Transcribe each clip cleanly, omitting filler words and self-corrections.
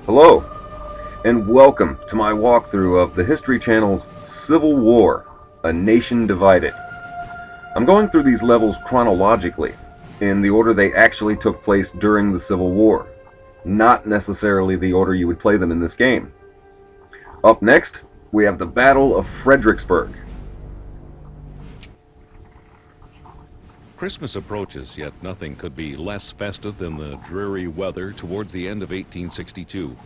Hello, and welcome to my walkthrough of the History Channel's Civil War, A Nation Divided. I'm going through these levels chronologically, in the order they actually took place during the Civil War, not necessarily the order you would play them in this game. Up next, we have the Battle of Fredericksburg. Christmas approaches, yet nothing could be less festive than the dreary weather towards the end of 1862.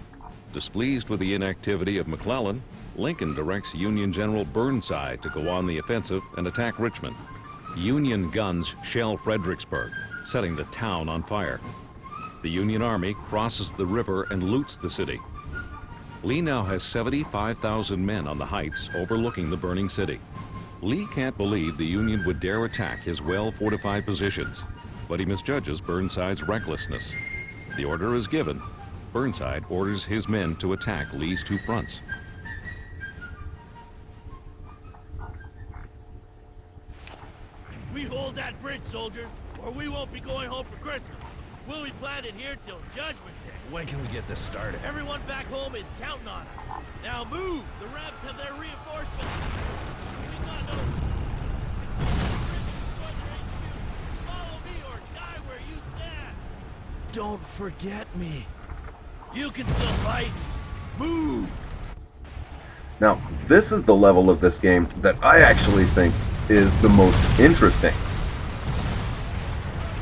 Displeased with the inactivity of McClellan, Lincoln directs Union General Burnside to go on the offensive and attack Richmond. Union guns shell Fredericksburg, setting the town on fire. The Union Army crosses the river and loots the city. Lee now has 75,000 men on the heights overlooking the burning city. Lee can't believe the Union would dare attack his well-fortified positions, but he misjudges Burnside's recklessness. The order is given. Burnside orders his men to attack Lee's two fronts. We hold that bridge, soldiers, or we won't be going home for Christmas. We'll be planted here till Judgment Day. When can we get this started? Everyone back home is counting on us. Now move! The Rebs have their reinforcements. We got no... Follow me or die where you stand. Don't forget me. You can still fight. Move! Now, this is the level of this game that I actually think is the most interesting.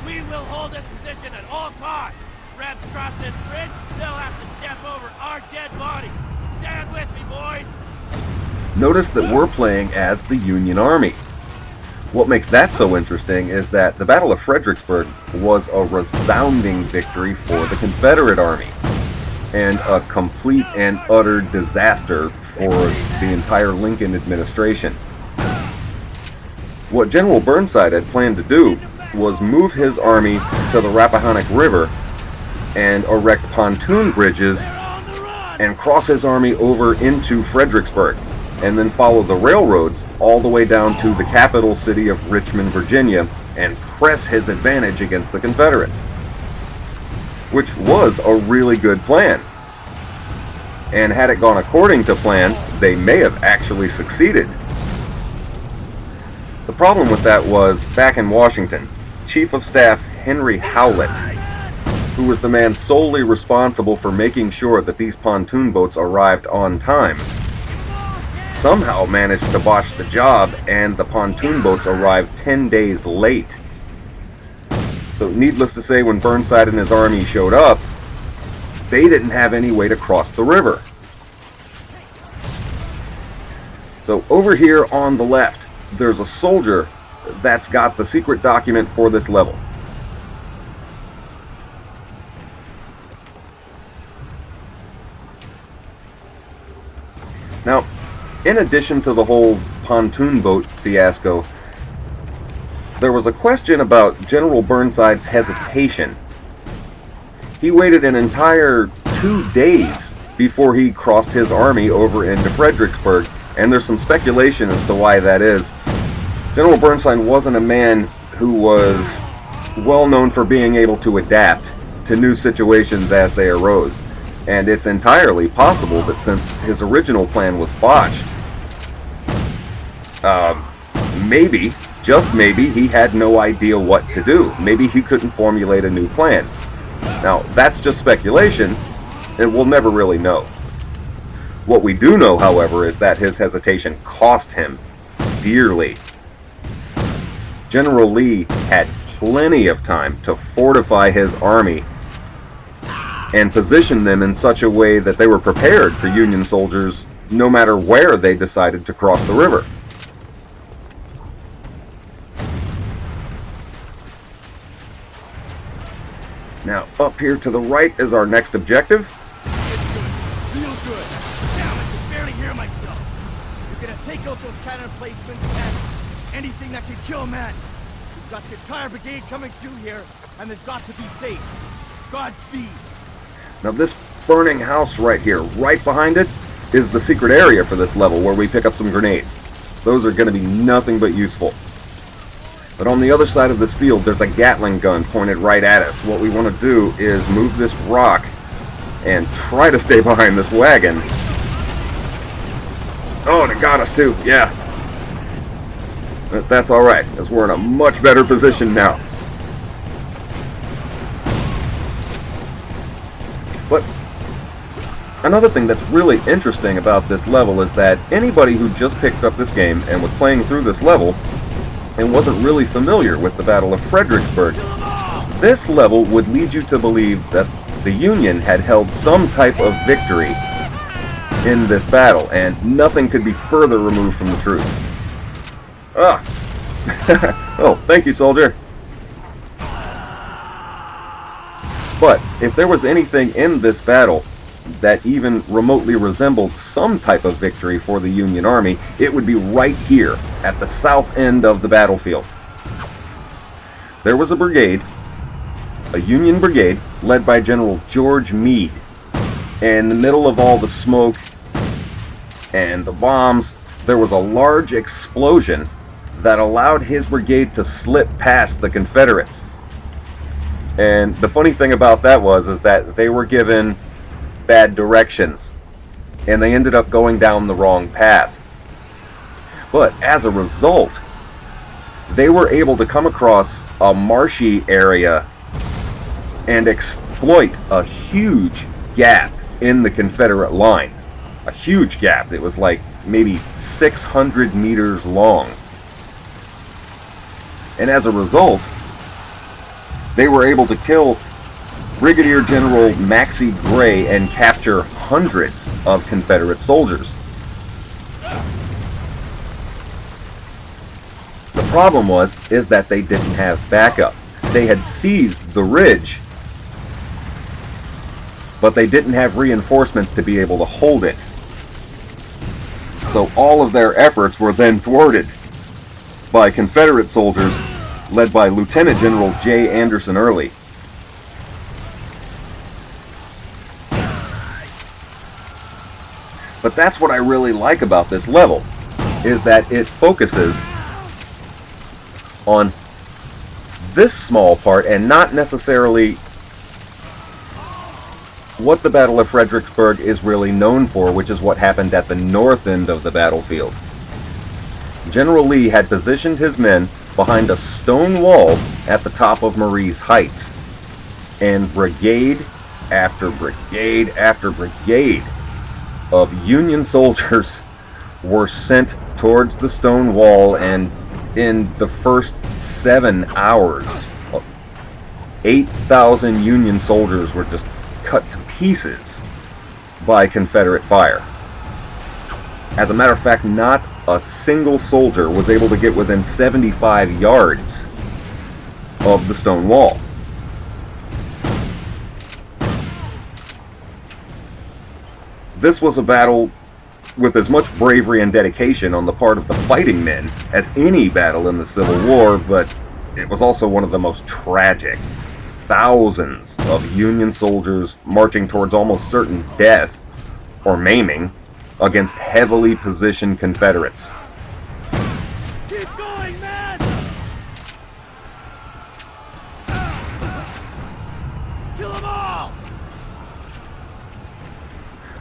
We will hold this position at all costs. Rebs cross this bridge, they'll have to step over our dead body. Stand with me, boys. Notice that we're playing as the Union Army. What makes that so interesting is that the Battle of Fredericksburg was a resounding victory for the Confederate Army, and a complete and utter disaster for the entire Lincoln administration. What General Burnside had planned to do was move his army to the Rappahannock River and erect pontoon bridges and cross his army over into Fredericksburg, and then follow the railroads all the way down to the capital city of Richmond, Virginia, and press his advantage against the Confederates. Which was a really good plan. And had it gone according to plan, they may have actually succeeded. The problem with that was, back in Washington, Chief of Staff Henry Howlett, who was the man solely responsible for making sure that these pontoon boats arrived on time, somehow managed to botch the job, and the pontoon boats arrived 10 days late. So needless to say, when Burnside and his army showed up, they didn't have any way to cross the river. So over here on the left, there's a soldier that's got the secret document for this level. Now, in addition to the whole pontoon boat fiasco, there was a question about General Burnside's hesitation. He waited an entire 2 days before he crossed his army over into Fredericksburg, and there's some speculation as to why that is. General Burnside wasn't a man who was well known for being able to adapt to new situations as they arose, and it's entirely possible that since his original plan was botched, maybe, just maybe, he had no idea what to do. Maybe he couldn't formulate a new plan. Now, that's just speculation, and we'll never really know. What we do know, however, is that his hesitation cost him dearly. General Lee had plenty of time to fortify his army and position them in such a way that they were prepared for Union soldiers no matter where they decided to cross the river. Now, up here to the right is our next objective. Real good. Damn, I can barely hear myself. You're gonna take out those cannon placements and anything that can kill a man. We've got the entire brigade coming through here, and they've got to be safe. Godspeed. Now, this burning house right here, right behind it, is the secret area for this level where we pick up some grenades. Those are going to be nothing but useful. But on the other side of this field, there's a Gatling gun pointed right at us. What we want to do is move this rock and try to stay behind this wagon. Oh, and it got us too, yeah. But that's alright, as we're in a much better position now. But another thing that's really interesting about this level is that anybody who just picked up this game and was playing through this level and wasn't really familiar with the Battle of Fredericksburg, this level would lead you to believe that the Union had held some type of victory in this battle, and nothing could be further removed from the truth. Ah! Oh, thank you, soldier. But if there was anything in this battle that even remotely resembled some type of victory for the Union Army, it would be right here at the south end of the battlefield. There was a brigade, a Union brigade, led by General George Meade. In the middle of all the smoke and the bombs, there was a large explosion that allowed his brigade to slip past the Confederates. And the funny thing about that is that they were given bad directions, and they ended up going down the wrong path. But as a result, they were able to come across a marshy area and exploit a huge gap in the Confederate line. A huge gap. It was like maybe 600 meters long. And as a result, they were able to kill Brigadier General Maxcy Gray and capture hundreds of Confederate soldiers. The problem is that they didn't have backup. They had seized the ridge, but they didn't have reinforcements to be able to hold it. So all of their efforts were then thwarted by Confederate soldiers led by Lieutenant General J. Anderson Early. But that's what I really like about this level, is that it focuses on this small part and not necessarily what the Battle of Fredericksburg is really known for, which is what happened at the north end of the battlefield. General Lee had positioned his men behind a stone wall at the top of Marye's Heights, and brigade after brigade after brigade of Union soldiers were sent towards the stone wall, and in the first 7 hours, 8,000 Union soldiers were just cut to pieces by Confederate fire. As a matter of fact, not a single soldier was able to get within 75 yards of the stone wall. This was a battle with as much bravery and dedication on the part of the fighting men as any battle in the Civil War, but it was also one of the most tragic. Thousands of Union soldiers marching towards almost certain death or maiming against heavily positioned Confederates. Keep going, man! Kill them all!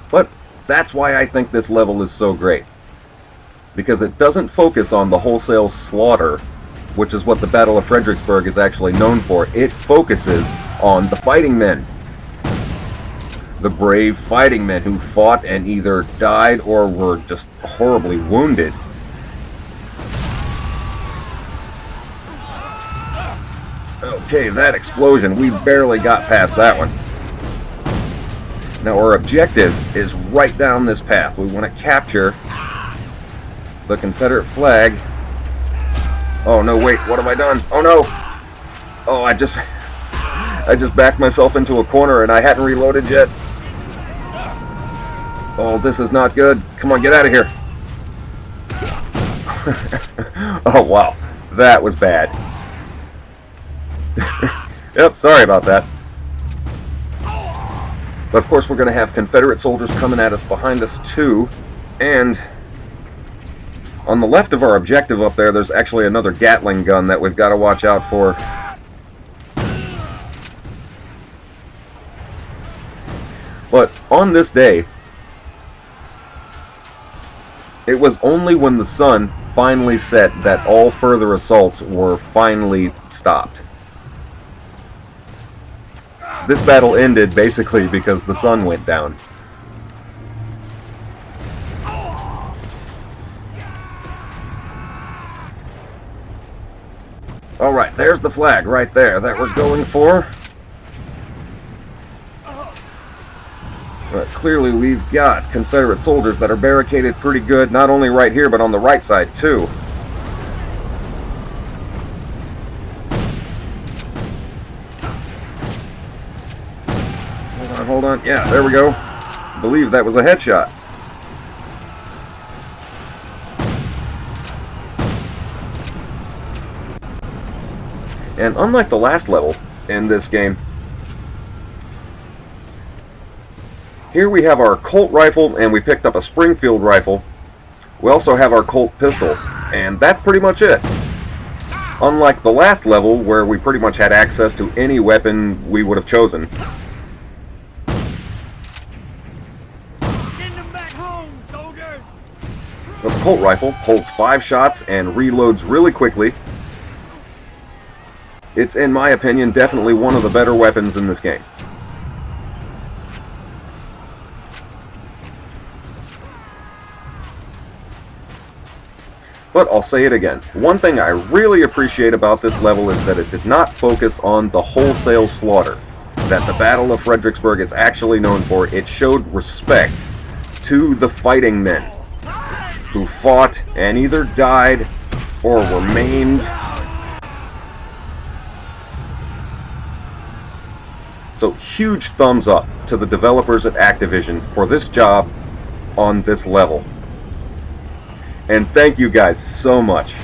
But that's why I think this level is so great. Because it doesn't focus on the wholesale slaughter, which is what the Battle of Fredericksburg is actually known for. It focuses on the fighting men. The brave fighting men who fought and either died or were just horribly wounded. Okay, that explosion, we barely got past that one. Now our objective is right down this path. We want to capture the Confederate flag. Oh no, wait, what have I done? Oh no! Oh, I just backed myself into a corner and I hadn't reloaded yet. Oh, this is not good. Come on, get out of here. Oh wow, that was bad. Yep, sorry about that. But of course we're going to have Confederate soldiers coming at us behind us too. And on the left of our objective up there, there's actually another Gatling gun that we've got to watch out for. But on this day, it was only when the sun finally set that all further assaults were finally stopped. This battle ended basically because the sun went down. Alright, there's the flag right there that we're going for. But clearly we've got Confederate soldiers that are barricaded pretty good, not only right here, but on the right side too. Hold on. Yeah, there we go. I believe that was a headshot. And unlike the last level in this game, here we have our Colt rifle, and we picked up a Springfield rifle. We also have our Colt pistol, and that's pretty much it. Unlike the last level, where we pretty much had access to any weapon we would have chosen. The Colt rifle holds 5 shots and reloads really quickly. It's, in my opinion, definitely one of the better weapons in this game. But I'll say it again. One thing I really appreciate about this level is that it did not focus on the wholesale slaughter that the Battle of Fredericksburg is actually known for. It showed respect to the fighting men who fought and either died or were maimed. So huge thumbs up to the developers at Activision for this job on this level. And thank you guys so much.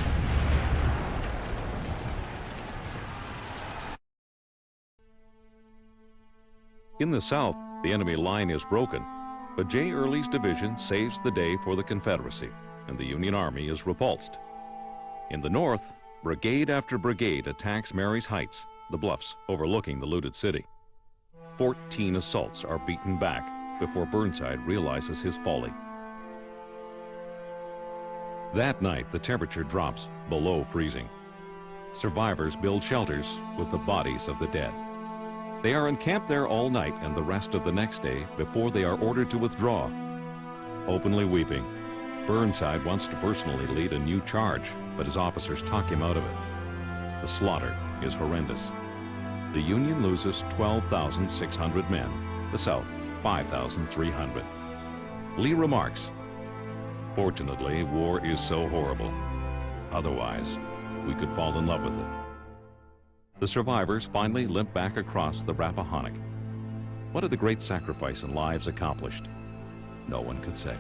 In the south, the enemy line is broken, but J. Early's division saves the day for the Confederacy, and the Union Army is repulsed. In the north, brigade after brigade attacks Mary's Heights, the bluffs overlooking the looted city. 14 assaults are beaten back before Burnside realizes his folly. That night, the temperature drops below freezing. Survivors build shelters with the bodies of the dead. They are encamped there all night and the rest of the next day before they are ordered to withdraw. Openly weeping, Burnside wants to personally lead a new charge, but his officers talk him out of it. The slaughter is horrendous. The Union loses 12,600 men, the South 5,300. Lee remarks, "Fortunately, war is so horrible. Otherwise, we could fall in love with it." The survivors finally limp back across the Rappahannock. What had the great sacrifice and lives accomplished? No one could say.